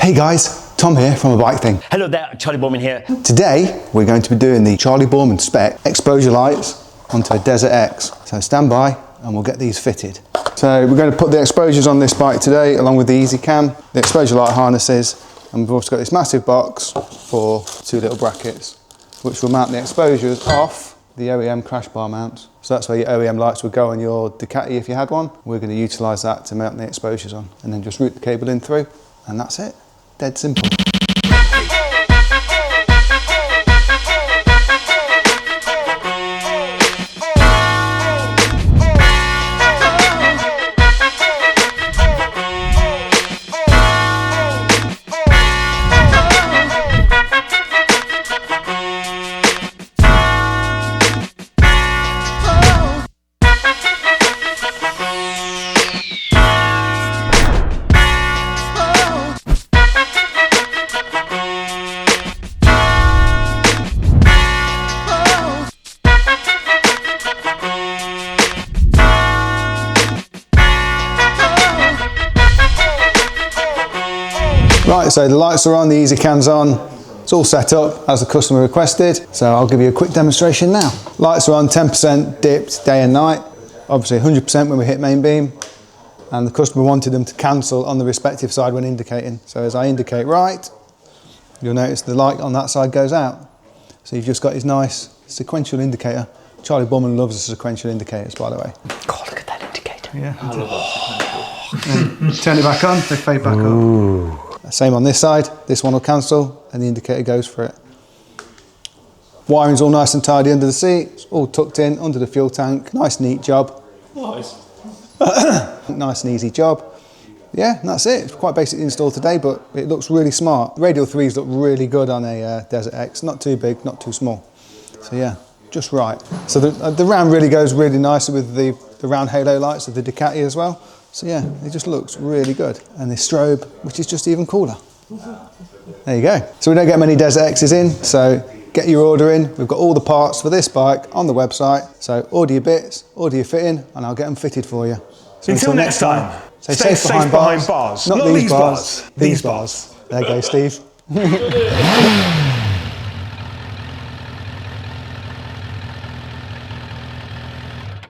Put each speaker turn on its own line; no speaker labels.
Hey guys, Tom here from A Bike Thing.
Hello there, Charley Boorman here.
Today we're going to be doing the Charley Boorman spec exposure lights onto a Desert X. So stand by and we'll get these fitted. So we're going to put the exposures on this bike today along with the ezCAN, the exposure light harnesses, and we've also got this massive box for 2 little brackets which will mount the exposures off the OEM crash bar mounts. So that's where your OEM lights would go on your Ducati if you had one. We're going to utilise that to mount the exposures on and then just route the cable in through and that's it. Dead simple. Right, so the lights are on, the ezCAN's on, it's all set up as the customer requested, so I'll give you a quick demonstration now. Lights are on 10% dipped day and night, obviously 100% when we hit main beam, and the customer wanted them to cancel on the respective side when indicating. So as I indicate right, you'll notice the light on that side goes out. So you've just got his nice sequential indicator. Charley Boorman loves the sequential indicators, by the way.
God, look at that indicator.
Yeah. Turn it back on, they fade back up. Same on this side, this one will cancel and the indicator goes for it. Wiring's all nice and tidy under the seat, it's all tucked in under the fuel tank. Nice neat job.
Nice.
Nice and easy job. Yeah, and that's it. It's quite basically installed today, but it looks really smart. The radial 3s look really good on a Desert X. Not too big, not too small. So yeah, just right. So the round really goes really nicely with the round halo lights of the Ducati as well. So yeah, it just looks really good. And the strobe, which is just even cooler. There you go. So we don't get many Desert X's in, so get your order in. We've got all the parts for this bike on the website. So order your bits, order your fitting, and I'll get them fitted for you. So
until next time,
stay safe behind bars.
Not
Not
these bars.
These bars. There you go, Steve.